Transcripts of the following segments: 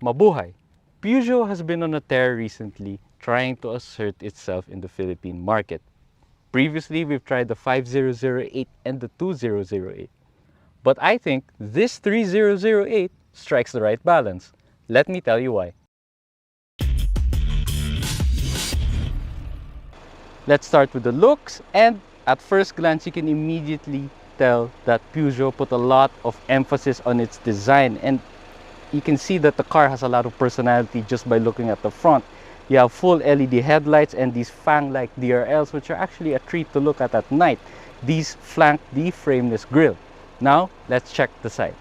Mabuhay! Peugeot has been on a tear recently trying to assert itself in the Philippine market. Previously, we've tried the 5008 and the 2008. But I think this 3008 strikes the right balance. Let me tell you why. Let's start with the looks, and at first glance you can immediately tell that Peugeot put a lot of emphasis on its design, and you can see that the car has a lot of personality just by looking at the front. You have full LED headlights and these fang-like DRLs, which are actually a treat to look at night. These flank the frameless grille. Now let's check the side.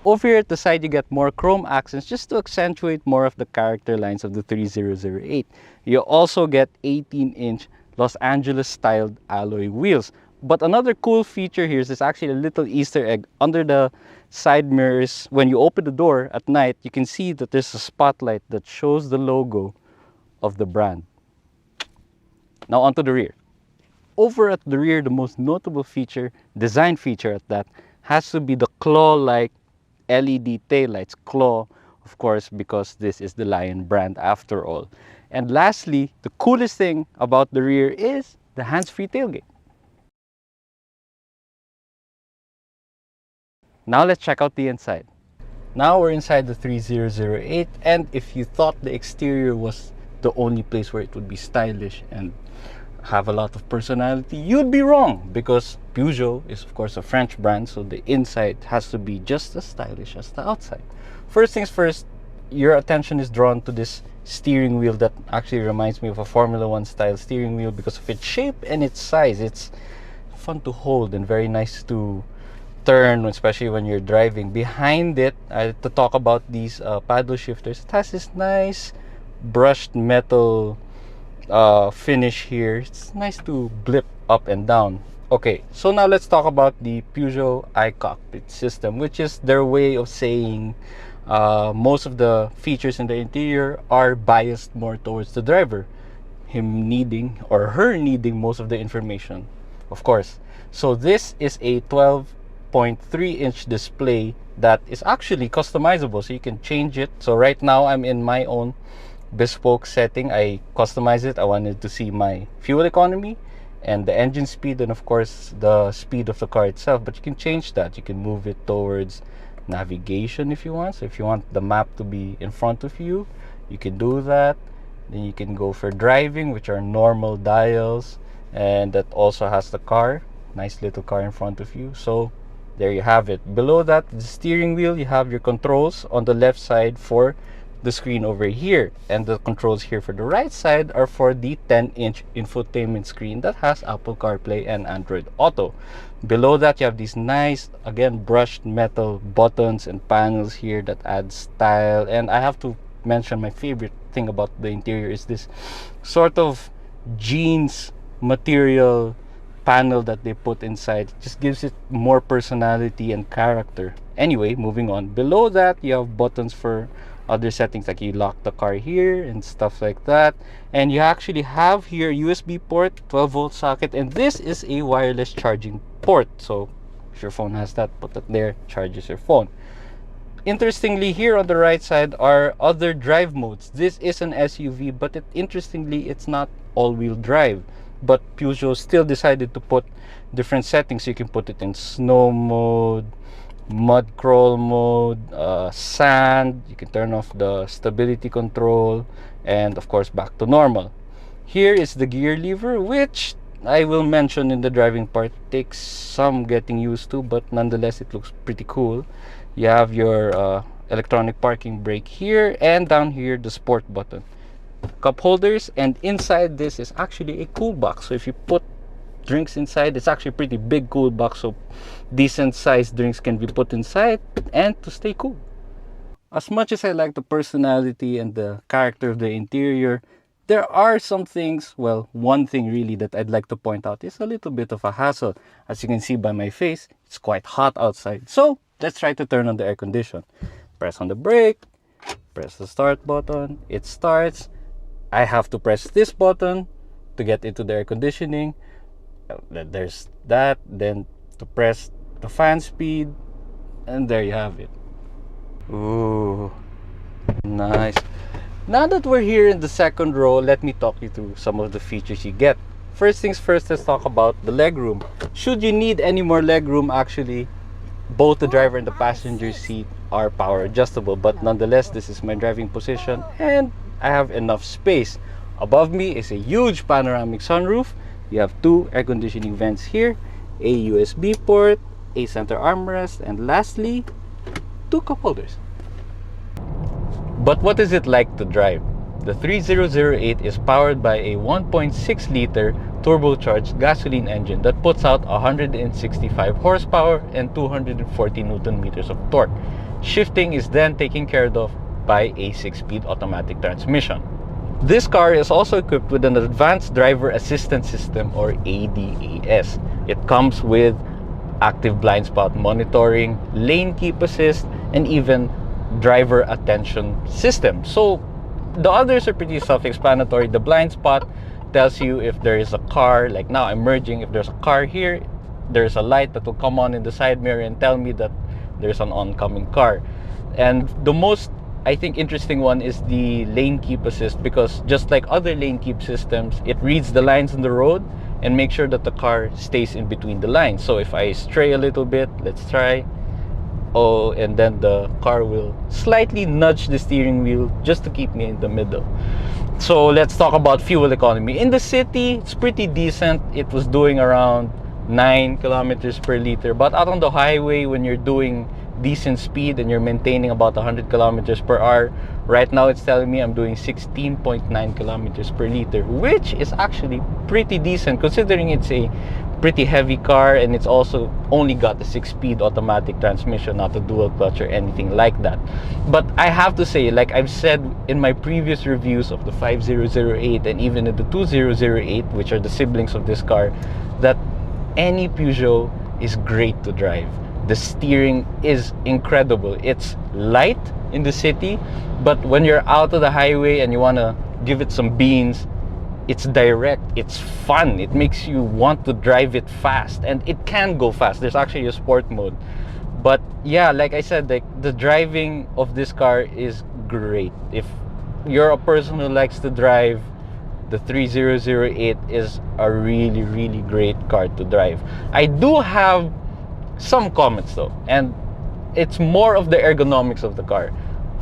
Over here at the side, you get more chrome accents just to accentuate more of the character lines of the 3008. You also get 18-inch Los Angeles styled alloy wheels. But another cool feature here is there's actually a little Easter egg under the side mirrors. When you open the door at night, you can see that there's a spotlight that shows the logo of the brand. Now onto the rear. Over at the rear, the most notable feature, design feature at that, has to be the claw-like LED taillights. Claw, of course, because this is the Lion brand after all. And lastly, the coolest thing about the rear is the hands-free tailgate. Now let's check out the inside. Now we're inside the 3008, and if you thought the exterior was the only place where it would be stylish and have a lot of personality, you'd be wrong, because Peugeot is of course a French brand, so the inside has to be just as stylish as the outside. First things first, your attention is drawn to this steering wheel that actually reminds me of a Formula 1 style steering wheel because of its shape and its size. It's fun to hold and very nice to turn, especially when you're driving. Behind it, to talk about these paddle shifters, it has this nice brushed metal finish here. It's nice to blip up and down. Okay, so now let's talk about the Peugeot iCockpit system, which is their way of saying most of the features in the interior are biased more towards the driver, him needing or her needing most of the information, of course. So this is a 12.3-inch display that is actually customizable, so you can change it. So right now I'm in my own bespoke setting. I customized it. I wanted to see my fuel economy and the engine speed, and of course the speed of the car itself. But you can change that. You can move it towards navigation if you want. So if you want the map to be in front of you, you can do that. Then you can go for driving, which are normal dials, and that also has the car, nice little car in front of you. So there you have it. Below that, the steering wheel, you have your controls on the left side for the screen over here, and the controls here for the right side are for the 10-inch infotainment screen that has Apple CarPlay and Android Auto. Below that, you have these nice, again, brushed metal buttons and panels here that add style. And I have to mention my favorite thing about the interior is this sort of jeans material panel that they put inside. It just gives it more personality and character. Anyway, moving on. Below that, you have buttons for other settings, like you lock the car here and stuff like that. And you actually have here USB port, 12-volt socket, and this is a wireless charging port. So if your phone has that, put that there, charges your phone. Interestingly, here on the right side are other drive modes. This is an SUV, but interestingly, it's not all-wheel drive. But Peugeot still decided to put different settings. So you can put it in snow mode, mud crawl mode, sand. You can turn off the stability control, and of course back to normal. Here is the gear lever, which I will mention in the driving part. Takes some getting used to, but nonetheless it looks pretty cool. You have your electronic parking brake here, and down here the sport button, cup holders, and inside this is actually a cool box. So if you put drinks inside, it's actually a pretty big cool box, so decent sized drinks can be put inside and to stay cool. As much as I like the personality and the character of the interior, there are some things, well, one thing really that I'd like to point out is a little bit of a hassle. As you can see by my face, it's quite hot outside. So let's try to turn on the air condition. Press on the brake, press the start button, it starts. I have to press this button to get into the air conditioning. There's that. Then to press the fan speed, and there you have it. Ooh, Nice. Now that we're here in the second row, let me talk you through some of the features you get. First things first, let's talk about the legroom. Should you need any more legroom, actually, both the driver and the passenger seat are power adjustable, but nonetheless, this is my driving position and I have enough space. Above me is a huge panoramic sunroof. You have two air conditioning vents here, a USB port, a center armrest, and lastly, two cup holders. But what is it like to drive? The 3008 is powered by a 1.6 liter turbocharged gasoline engine that puts out 165 horsepower and 240 newton meters of torque. Shifting is then taken care of by a 6-speed automatic transmission. This car is also equipped with an advanced driver assistance system, or ADAS. It comes with active blind spot monitoring, lane keep assist, and even driver attention system. So the others are pretty self-explanatory. The blind spot tells you if there is a car, like now I'm merging, if there's a car here, there's a light that will come on in the side mirror and tell me that there's an oncoming car. And the most, I think, interesting one is the lane keep assist, because just like other lane keep systems, it reads the lines in the road and makes sure that the car stays in between the lines. So if I stray a little bit, let's try, oh, and then the car will slightly nudge the steering wheel just to keep me in the middle. So let's talk about fuel economy. In the city, it's pretty decent. It was doing around 9 kilometers per liter, but out on the highway, when you're doing decent speed and you're maintaining about 100 kilometers per hour, right now it's telling me I'm doing 16.9 kilometers per liter, which is actually pretty decent considering it's a pretty heavy car and it's also only got a 6-speed automatic transmission, not a dual clutch or anything like that. But I have to say, like I've said in my previous reviews of the 5008 and even in the 2008, which are the siblings of this car, that any Peugeot is great to drive. The steering is incredible. It's light in the city, but when you're out of the highway and you want to give it some beans, it's direct, it's fun, it makes you want to drive it fast, and it can go fast. There's actually a sport mode. But yeah, like I said, like the driving of this car is great. If you're a person who likes to drive, the 3008 is a really great car to drive. I do have some comments though, and it's more of the ergonomics of the car.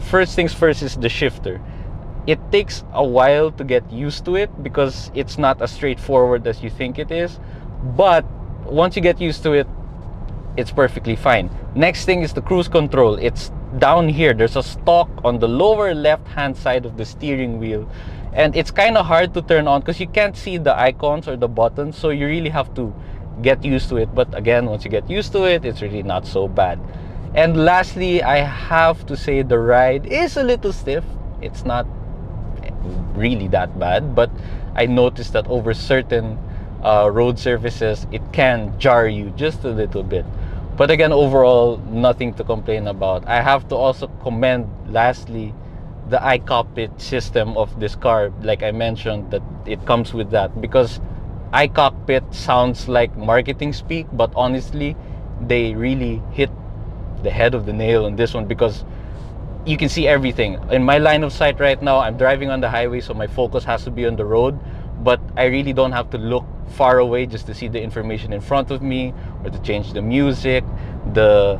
First things first is the shifter. It takes a while to get used to it because it's not as straightforward as you think it is, but once you get used to it, it's perfectly fine. Next thing is the cruise control. It's down here. There's a stalk on the lower left hand side of the steering wheel, and it's kind of hard to turn on because you can't see the icons or the buttons, so you really have to get used to it. But again, once you get used to it, it's really not so bad. And lastly, I have to say the ride is a little stiff. It's not really that bad, but I noticed that over certain road surfaces it can jar you just a little bit. But again, overall, nothing to complain about. I have to also commend lastly the iCockpit system of this car. Like I mentioned, that it comes with that, because iCockpit sounds like marketing speak, but honestly they really hit the head of the nail on this one, because you can see everything. In my line of sight right now, I'm driving on the highway, so my focus has to be on the road, but I really don't have to look far away just to see the information in front of me or to change the music. The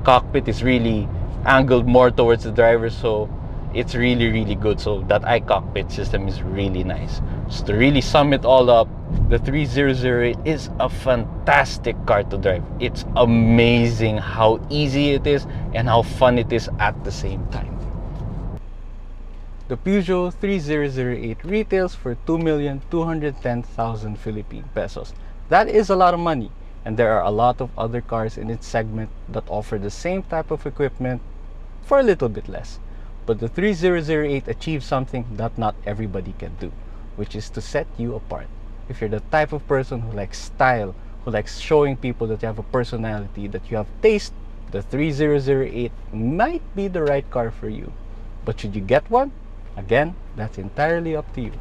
cockpit is really angled more towards the driver, so it's really good. So that iCockpit system is really nice. So to really sum it all up, the 3008 is a fantastic car to drive. It's amazing how easy it is and how fun it is at the same time. The Peugeot 3008 retails for 2,210,000 Philippine pesos. That is a lot of money, and there are a lot of other cars in its segment that offer the same type of equipment for a little bit less. But the 3008 achieves something that not everybody can do, which is to set you apart. If you're the type of person who likes style, who likes showing people that you have a personality, that you have taste, the 3008 might be the right car for you. But should you get one? Again, that's entirely up to you.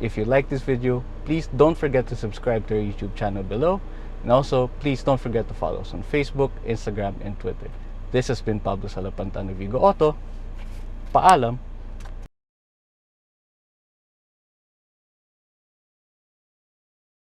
If you like this video, please don't forget to subscribe to our YouTube channel below. And also, please don't forget to follow us on Facebook, Instagram, and Twitter. This has been Pablo Salapantan of Vigo Auto. Paalam!